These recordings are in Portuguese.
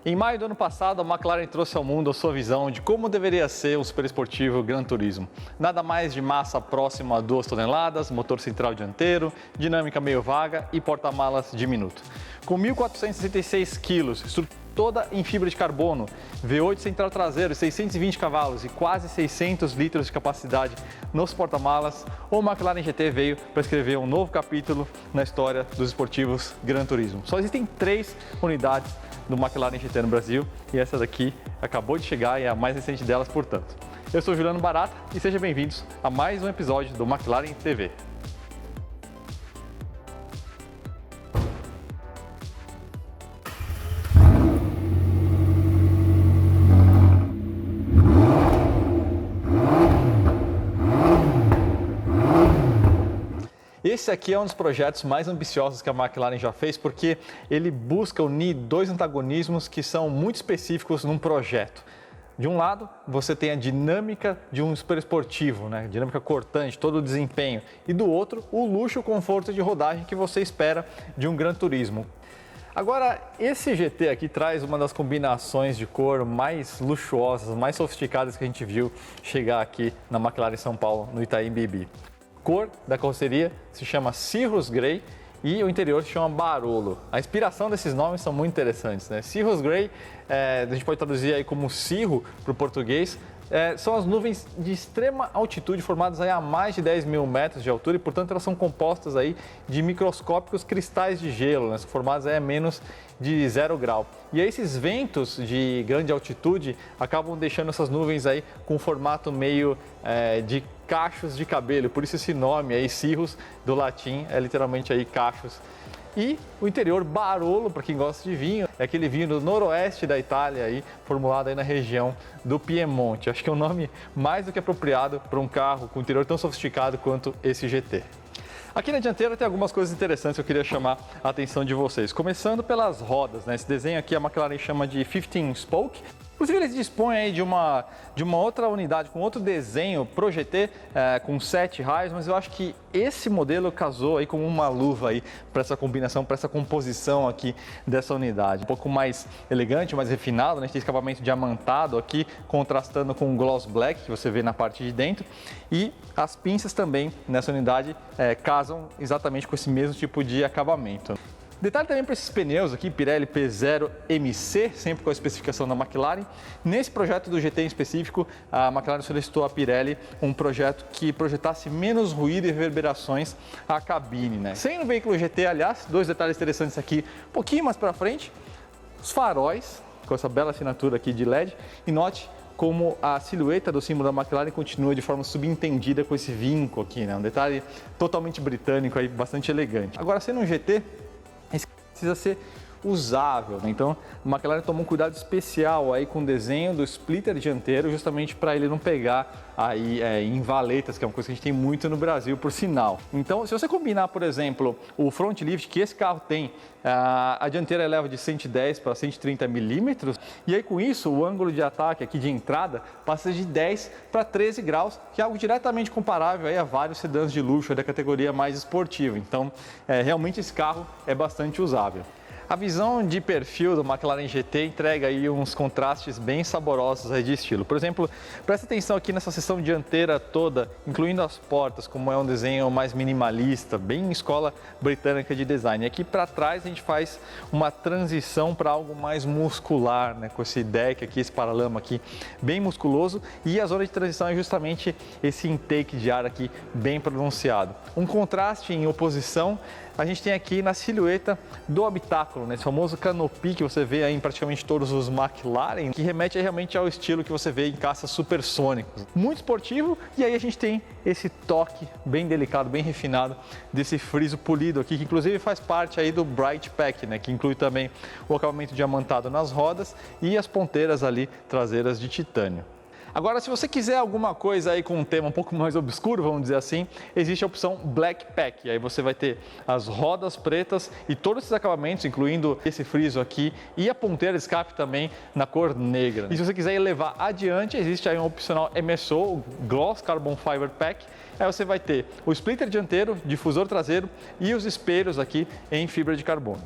Em maio do ano passado, a McLaren trouxe ao mundo a sua visão de como deveria ser um superesportivo Gran Turismo. Nada mais de massa próxima a 2 toneladas, motor central dianteiro, dinâmica meio vaga e porta-malas diminuto. Com 1.466 quilos, estrutura toda em fibra de carbono, V8 central traseiro, 620 cavalos e quase 600 litros de capacidade nos porta-malas, o McLaren GT veio para escrever um novo capítulo na história dos esportivos Gran Turismo. Só existem 3 unidades do McLaren GT no Brasil e essa daqui acabou de chegar e é a mais recente delas, portanto. Eu sou Juliano Barata e sejam bem-vindos a mais um episódio do McLaren TV. Esse aqui é um dos projetos mais ambiciosos que a McLaren já fez, porque ele busca unir 2 antagonismos que são muito específicos num projeto. De um lado, você tem a dinâmica de um superesportivo, né? Dinâmica cortante, todo o desempenho. E do outro, o luxo e o conforto de rodagem que você espera de um Gran Turismo. Agora, esse GT aqui traz uma das combinações de cor mais luxuosas, mais sofisticadas que a gente viu chegar aqui na McLaren São Paulo, no Itaim Bibi. Cor da carroceria se chama Cirrus Grey e o interior se chama Barolo. A inspiração desses nomes são muito interessantes, né? Cirrus Grey, a gente pode traduzir aí como cirro para o português, são as nuvens de extrema altitude formadas aí a mais de 10 mil metros de altura e, portanto, elas são compostas aí de microscópicos cristais de gelo, né? São formadas aí a menos de 0 grau. E aí esses ventos de grande altitude acabam deixando essas nuvens aí com um formato meio de cachos de cabelo, por isso esse nome aí, cirrus, do latim, é literalmente aí cachos. E o interior Barolo, para quem gosta de vinho, é aquele vinho do noroeste da Itália, aí, formulado aí na região do Piemonte. Acho que é um nome mais do que apropriado para um carro com interior tão sofisticado quanto esse GT. Aqui na dianteira tem algumas coisas interessantes que eu queria chamar a atenção de vocês. Começando pelas rodas, né? Esse desenho aqui a McLaren chama de 15 spoke. Inclusive eles dispõem aí de uma outra unidade, com outro desenho pro GT, com 7 raios, mas eu acho que esse modelo casou aí como uma luva aí para essa combinação, para essa composição aqui dessa unidade. Um pouco mais elegante, mais refinado, né? A gente tem escapamento diamantado aqui, contrastando com o gloss black que você vê na parte de dentro. E as pinças também nessa unidade casam exatamente com esse mesmo tipo de acabamento. Detalhe também para esses pneus aqui, Pirelli P0 MC, sempre com a especificação da McLaren. Nesse projeto do GT em específico, a McLaren solicitou à Pirelli um projeto que projetasse menos ruído e reverberações à cabine, né? Sem no veículo GT, aliás, 2 detalhes interessantes aqui, um pouquinho mais para frente, os faróis, com essa bela assinatura aqui de LED, e note como a silhueta do símbolo da McLaren continua de forma subentendida com esse vinco aqui, né? Um detalhe totalmente britânico, aí, bastante elegante. Agora, sendo um GT, precisa ser usável, né? Então a McLaren tomou um cuidado especial aí com o desenho do splitter dianteiro, justamente para ele não pegar aí em valetas, que é uma coisa que a gente tem muito no Brasil, por sinal. Então, se você combinar, por exemplo, o front lift que esse carro tem, a dianteira eleva de 110 para 130 milímetros, e aí com isso o ângulo de ataque aqui de entrada passa de 10 para 13 graus, que é algo diretamente comparável aí a vários sedãs de luxo da categoria mais esportiva. Então, realmente esse carro é bastante usável. A visão de perfil do McLaren GT entrega aí uns contrastes bem saborosos aí de estilo. Por exemplo, presta atenção aqui nessa seção dianteira toda, incluindo as portas, como é um desenho mais minimalista, bem escola britânica de design. E aqui para trás a gente faz uma transição para algo mais muscular, né? Com esse deck aqui, esse paralama aqui, bem musculoso. E a zona de transição é justamente esse intake de ar aqui, bem pronunciado. Um contraste em oposição a gente tem aqui na silhueta do habitáculo, né? Esse famoso canopy que você vê aí em praticamente todos os McLaren, que remete realmente ao estilo que você vê em caças supersônicos. Muito esportivo, e aí a gente tem esse toque bem delicado, bem refinado desse friso polido aqui, que inclusive faz parte aí do Bright Pack, né? Que inclui também o acabamento diamantado nas rodas e as ponteiras ali traseiras de titânio. Agora, se você quiser alguma coisa aí com um tema um pouco mais obscuro, vamos dizer assim, existe a opção Black Pack. Aí você vai ter as rodas pretas e todos esses acabamentos, incluindo esse friso aqui e a ponteira de escape também na cor negra. E se você quiser levar adiante, existe aí um opcional MSO, o Gloss Carbon Fiber Pack. Aí você vai ter o splitter dianteiro, difusor traseiro e os espelhos aqui em fibra de carbono.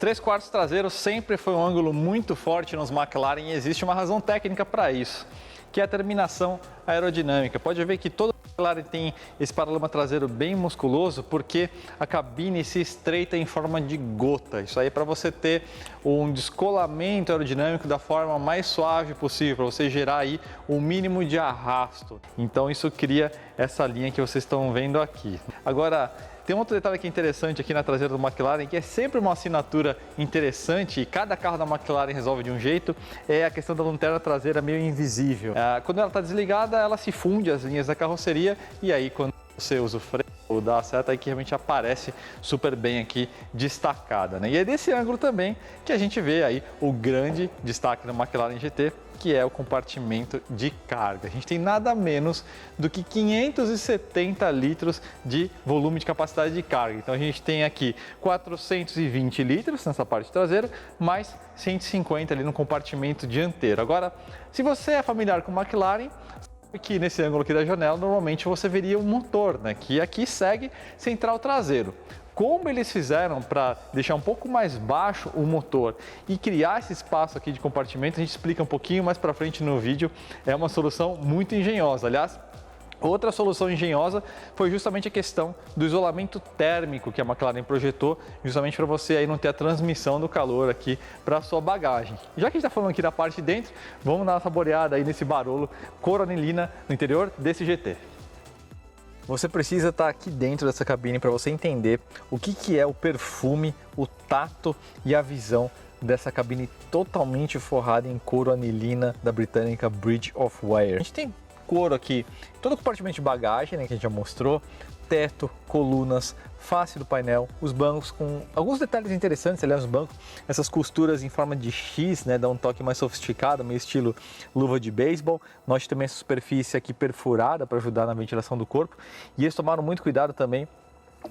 3/4 traseiro sempre foi um ângulo muito forte nos McLaren e existe uma razão técnica para isso, que é a terminação aerodinâmica. Pode ver que todo McLaren tem esse paralama traseiro bem musculoso porque a cabine se estreita em forma de gota. Isso aí é para você ter um descolamento aerodinâmico da forma mais suave possível, para você gerar aí o mínimo de arrasto. Então isso cria essa linha que vocês estão vendo aqui. Agora, tem um outro detalhe que é interessante aqui na traseira do McLaren, que é sempre uma assinatura interessante e cada carro da McLaren resolve de um jeito, é a questão da lanterna traseira meio invisível. Quando ela está desligada, ela se funde as linhas da carroceria e aí quando você usa o freio ou dá a seta, aí que realmente aparece super bem aqui destacada, né? E é desse ângulo também que a gente vê aí o grande destaque da McLaren GT, que é o compartimento de carga. A gente tem nada menos do que 570 litros de volume de capacidade de carga. Então a gente tem aqui 420 litros nessa parte traseira, mais 150 ali no compartimento dianteiro. Agora, se você é familiar com McLaren, que nesse ângulo aqui da janela, normalmente você veria um motor, né? Que aqui segue central traseiro. Como eles fizeram para deixar um pouco mais baixo o motor e criar esse espaço aqui de compartimento, a gente explica um pouquinho mais para frente no vídeo. É uma solução muito engenhosa. Aliás, outra solução engenhosa foi justamente a questão do isolamento térmico que a McLaren projetou, justamente para você aí não ter a transmissão do calor aqui para a sua bagagem. Já que a gente está falando aqui da parte de dentro, vamos dar uma saboreada aí nesse Barolo cor anilina no interior desse GT. Você precisa estar aqui dentro dessa cabine para você entender o que é o perfume, o tato e a visão dessa cabine totalmente forrada em couro anilina da britânica Bridge of Weir. A gente tem couro aqui, todo o compartimento de bagagem, né, que a gente já mostrou, teto, colunas, face do painel, os bancos com alguns detalhes interessantes, aliás, os bancos, essas costuras em forma de X, né, dá um toque mais sofisticado, meio estilo luva de beisebol. Nós também essa superfície aqui perfurada para ajudar na ventilação do corpo, e eles tomaram muito cuidado também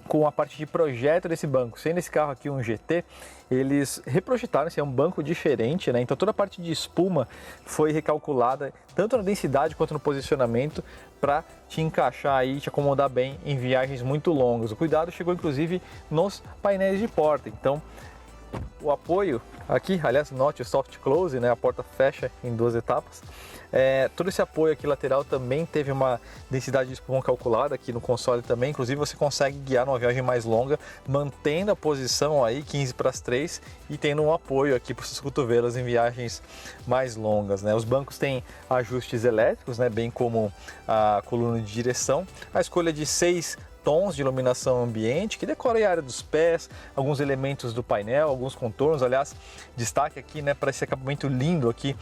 com a parte de projeto desse banco. Sendo esse carro aqui um GT, eles reprojetaram, esse é um banco diferente, né? Então toda a parte de espuma foi recalculada, tanto na densidade quanto no posicionamento, para te encaixar aí, te acomodar bem em viagens muito longas. O cuidado chegou inclusive nos painéis de porta. Então o apoio aqui, aliás, note o soft close, né? A porta fecha em 2 etapas. Todo esse apoio aqui lateral também teve uma densidade de espuma calculada aqui no console também. Inclusive você consegue guiar numa viagem mais longa, mantendo a posição aí 15/3 e tendo um apoio aqui para os seus cotovelos em viagens mais longas, né? Os bancos têm ajustes elétricos, né? Bem como a coluna de direção. A escolha de 6 tons de iluminação ambiente que decora a área dos pés, alguns elementos do painel, alguns contornos. Aliás, destaque aqui, né, para esse acabamento lindo aqui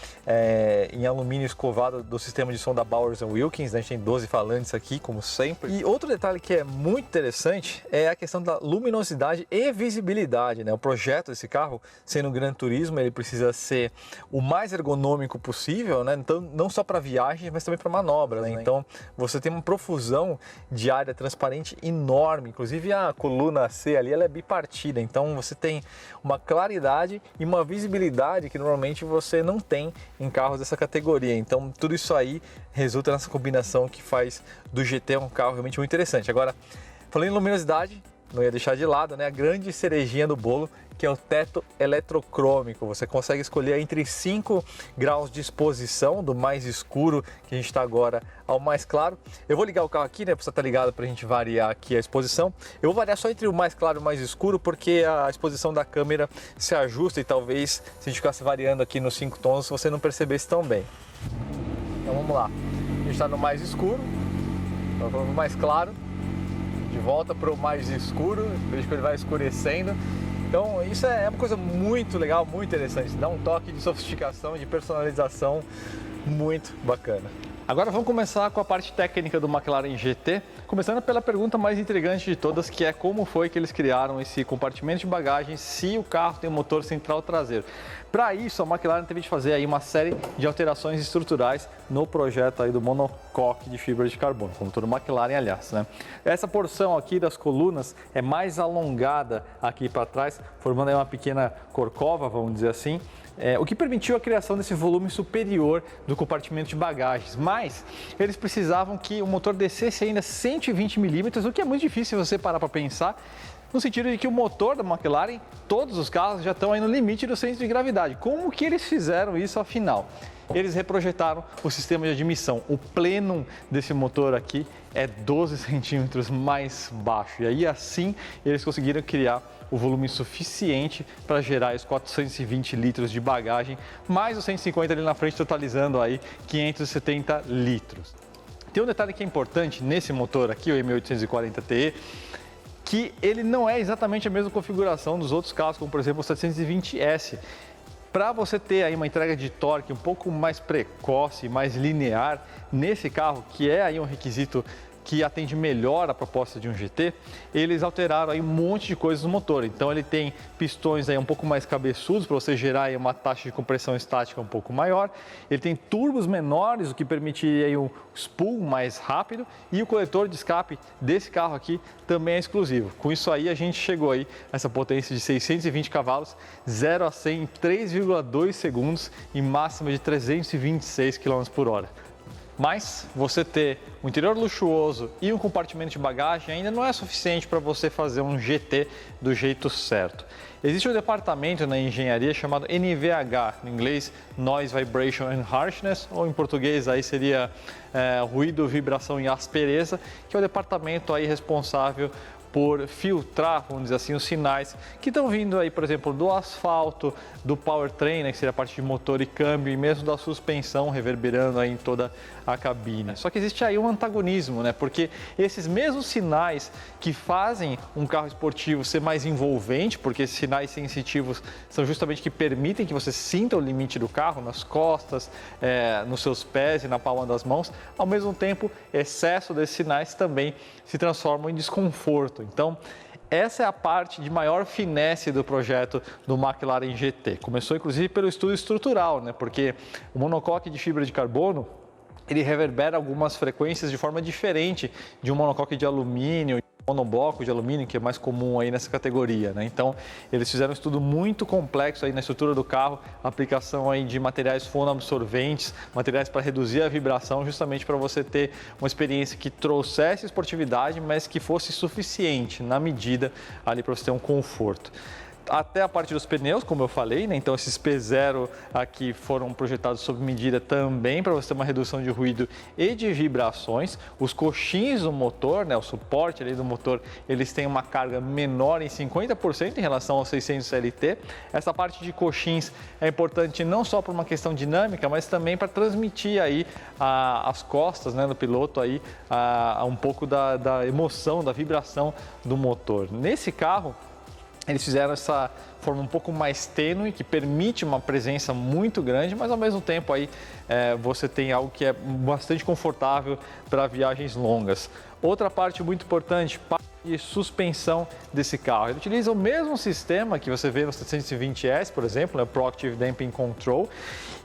em alumínio escovado do sistema de som da Bowers & Wilkins, né? A gente tem 12 falantes aqui, como sempre. E outro detalhe que é muito interessante é a questão da luminosidade e visibilidade, né? O projeto desse carro, sendo um Gran Turismo, ele precisa ser o mais ergonômico possível, né? Então, não só para viagem, mas também para manobra, né? Então, você tem uma profusão de área transparente enorme, inclusive a coluna C ali, ela é bipartida, então você tem uma claridade e uma visibilidade que normalmente você não tem em carros dessa categoria. Então tudo isso aí resulta nessa combinação que faz do GT um carro realmente muito interessante. Agora, falando em luminosidade, não ia deixar de lado, né, a grande cerejinha do bolo, que é o teto eletrocrômico. Você consegue escolher entre 5 graus de exposição, do mais escuro, que a gente está agora, ao mais claro. Eu vou ligar o carro aqui, né, para você estar ligado, para a gente variar aqui a exposição. Eu vou variar só entre o mais claro e o mais escuro, porque a exposição da câmera se ajusta e talvez, se a gente ficasse variando aqui nos 5 tons, você não percebesse tão bem. Então vamos lá. A gente está no mais escuro, então vamos no mais claro, de volta para o mais escuro, vejo que ele vai escurecendo. Então isso é uma coisa muito legal, muito interessante, dá um toque de sofisticação, de personalização muito bacana. Agora vamos começar com a parte técnica do McLaren GT, começando pela pergunta mais intrigante de todas, que é como foi que eles criaram esse compartimento de bagagem se o carro tem um motor central traseiro. Para isso, a McLaren teve de fazer aí uma série de alterações estruturais no projeto aí do monocoque de fibra de carbono, como todo McLaren, aliás, né? Essa porção aqui das colunas é mais alongada aqui para trás, formando aí uma pequena corcova, vamos dizer assim, o que permitiu a criação desse volume superior do compartimento de bagagens. Mas eles precisavam que o motor descesse ainda 120 milímetros, o que é muito difícil você parar para pensar, no sentido de que o motor da McLaren, todos os carros já estão aí no limite do centro de gravidade. Como que eles fizeram isso afinal? Eles reprojetaram o sistema de admissão. O plenum desse motor aqui é 12 centímetros mais baixo. E aí assim eles conseguiram criar o volume suficiente para gerar os 420 litros de bagagem, mais os 150 ali na frente, totalizando aí 570 litros. Tem um detalhe que é importante nesse motor aqui, o M840 TE, que ele não é exatamente a mesma configuração dos outros carros, como por exemplo o 720S. Para você ter aí uma entrega de torque um pouco mais precoce, mais linear nesse carro, que é aí um requisito que atende melhor a proposta de um GT, eles alteraram aí um monte de coisas no motor. Então ele tem pistões aí um pouco mais cabeçudos para você gerar aí uma taxa de compressão estática um pouco maior. Ele tem turbos menores, o que permitiria aí um spool mais rápido, e o coletor de escape desse carro aqui também é exclusivo. Com isso aí a gente chegou aí a essa potência de 620 cavalos, 0 a 100 em 3,2 segundos e máxima de 326 km por hora. Mas você ter um interior luxuoso e um compartimento de bagagem ainda não é suficiente para você fazer um GT do jeito certo. Existe um departamento na engenharia chamado NVH, em inglês Noise, Vibration and Harshness, ou em português aí seria ruído, vibração e aspereza, que é o departamento aí responsável por filtrar, vamos dizer assim, os sinais que estão vindo aí, por exemplo, do asfalto, do powertrain, né, que seria a parte de motor e câmbio, e mesmo da suspensão, reverberando aí em toda a cabine. Só que existe aí um antagonismo, né, porque esses mesmos sinais que fazem um carro esportivo ser mais envolvente, porque esses sinais sensitivos são justamente que permitem que você sinta o limite do carro nas costas, nos seus pés e na palma das mãos, ao mesmo tempo, excesso desses sinais também se transformam em desconforto. Então, essa é a parte de maior finesse do projeto do McLaren GT. Começou inclusive pelo estudo estrutural, né? Porque o monocoque de fibra de carbono, ele reverbera algumas frequências de forma diferente de um monocoque de alumínio, monobloco de alumínio, que é mais comum aí nessa categoria, né? Então, eles fizeram um estudo muito complexo aí na estrutura do carro, aplicação aí de materiais fonoabsorventes, materiais para reduzir a vibração, justamente para você ter uma experiência que trouxesse esportividade, mas que fosse suficiente na medida ali para você ter um conforto. Até a parte dos pneus, como eu falei, né? Então esses P0 aqui foram projetados sob medida também para você ter uma redução de ruído e de vibrações. Os coxins do motor, né? O suporte ali do motor, eles têm uma carga menor em 50% em relação ao 600 LT. Essa parte de coxins é importante não só por uma questão dinâmica, mas também para transmitir aí as costas, né, do piloto aí um pouco da emoção, da vibração do motor. Nesse carro, eles fizeram essa forma um pouco mais tênue, que permite uma presença muito grande, mas ao mesmo tempo aí você tem algo que é bastante confortável para viagens longas. Outra parte muito importante, parte de suspensão desse carro. Ele utiliza o mesmo sistema que você vê no 720S, por exemplo, né, Proactive Damping Control.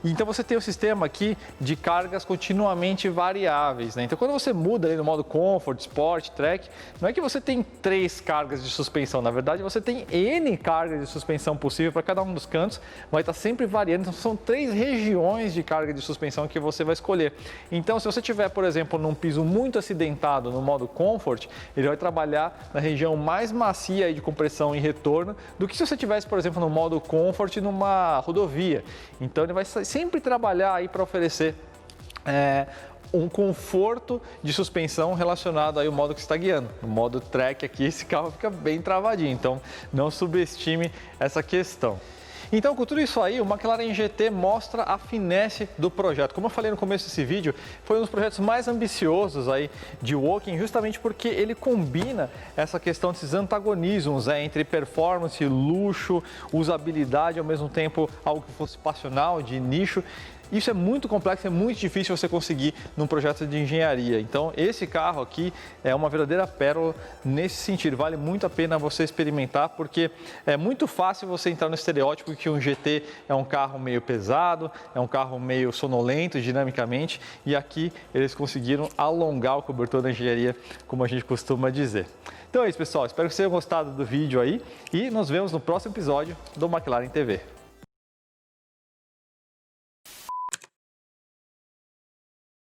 Então você tem o sistema aqui de cargas continuamente variáveis, né? Então quando você muda ali no modo Comfort, Sport, Track, não é que você tem 3 cargas de suspensão, na verdade você tem N cargas de suspensão possível para cada um dos cantos, vai estar sempre variando, então são 3 regiões de carga de suspensão que você vai escolher. Então se você tiver, por exemplo, num piso muito acidentado no modo Comfort, ele vai trabalhar na região mais macia aí de compressão e retorno do que se você tivesse, por exemplo, no modo Comfort numa rodovia. Então ele vai sempre trabalhar aí para oferecer um conforto de suspensão relacionado aí ao modo que está guiando. No modo Track aqui, esse carro fica bem travadinho, então não subestime essa questão. Então, com tudo isso aí, o McLaren GT mostra a finesse do projeto. Como eu falei no começo desse vídeo, foi um dos projetos mais ambiciosos aí de Woking, justamente porque ele combina essa questão desses antagonismos entre performance, luxo, usabilidade, ao mesmo tempo algo que fosse passional, de nicho. Isso é muito complexo, é muito difícil você conseguir num projeto de engenharia. Então, esse carro aqui é uma verdadeira pérola nesse sentido. Vale muito a pena você experimentar, porque é muito fácil você entrar no estereótipo que um GT é um carro meio pesado, é um carro meio sonolento dinamicamente, e aqui eles conseguiram alongar o cobertor da engenharia, como a gente costuma dizer. Então é isso, pessoal. Espero que vocês tenham gostado do vídeo aí e nos vemos no próximo episódio do McLaren TV.